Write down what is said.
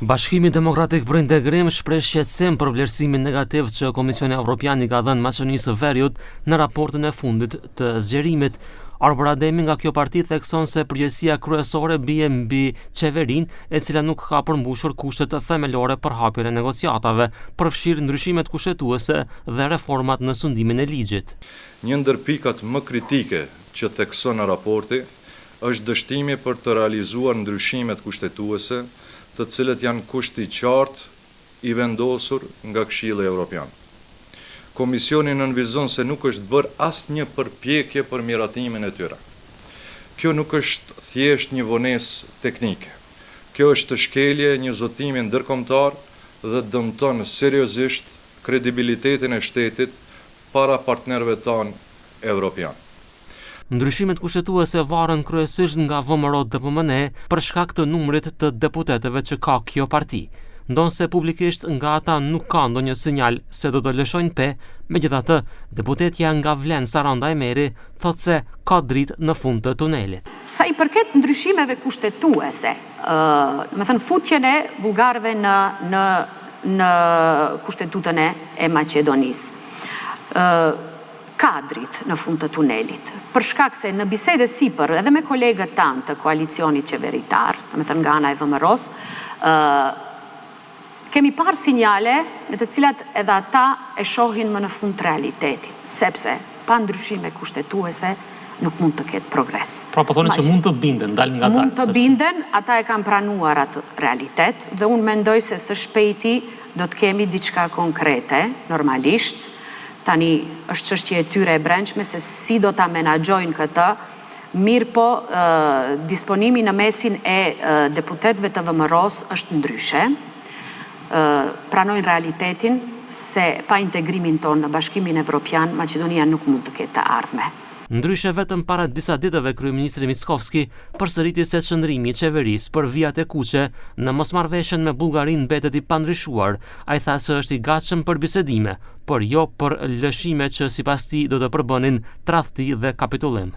Bashkimi Demokratik për Integrim shpreh shqetësim për vlerësimin negativ që Komisioni Evropian i ka dhënë Maqedonisë së Veriut në raportin e fundit të zgjerimit. Arbor Ademi nga kjo parti thekson se përgjegjësia kryesore bie mbi qeverinë, e cila nuk ka përmbushur kushtet themelore për hapjen e negociatave, përfshirë ndryshimet kushtetuese dhe reformat në sundimin e ligjit. Një ndër pikat më kritike që thekson në raporti është dështimi për të realizuar ndryshimet kushtetuese, të cilët janë kusht i qartë i vendosur nga Këshilli Evropian. Komisioni nënvizon se nuk është bërë asnjë përpjekje për miratimin e tyre. Kjo nuk është thjesht një vonesë teknike. Kjo është shkelje një zotimi ndërkombëtar dhe dëmton seriozisht kredibilitetin e shtetit para partnerëve tanë evropian. Ndryshimet kushtetuese varen kryesisht nga VMRO-DPMNE për shkak të numrit të deputetëve që ka kjo parti. Ndonse publikisht nga ata nuk ka ndonjë sinjal se do të lëshojnë pe, megjithatë, deputetja nga Vlen Saranda Emeri thotë se ka dritë në fund të tunelit. Sa i përket ndryshimeve kushtetuese, me thënë futjen e bullgarëve në kushtetutën e Maqedonisë, kadrit në fund të tunelit. Për shkak se në bisede sipër edhe me kolegët tanë të koalicionit qeveritar, me thënë nga ana e VMRO-s, kemi parë sinjale me të cilat edhe ata e shohin më në fund realitetin, sepse pa ndryshime kushtetuese nuk mund të ketë progres. Pra po thoni se mund të binden, dalin nga dalë. Mund të binden, ata e kanë pranuar atë realitet, dhe unë mendoj se së shpejti do të kemi diçka konkrete, normalisht. Tani është çështje e tyre e brendshme se si do ta menaxhojnë këtë, mirë po disponimi në mesin e deputetëve të VMRO-s është ndryshe. Pranojnë realitetin se pa integrimin tonë në Bashkimin Evropian, Maqedonia nuk mund të ketë të ardhme. Ndryshe vetëm para disa ditëve kryeministri Mickovski përsëriti se çndrimi i qeverisë për vijat e kuqe në mosmarrveshjen me Bullgarinë mbetet i pandryshuar. Ai tha se është i gatshëm për bisedime, por jo për lëshime që sipas tij do të përbënin tradhti dhe kapitullim.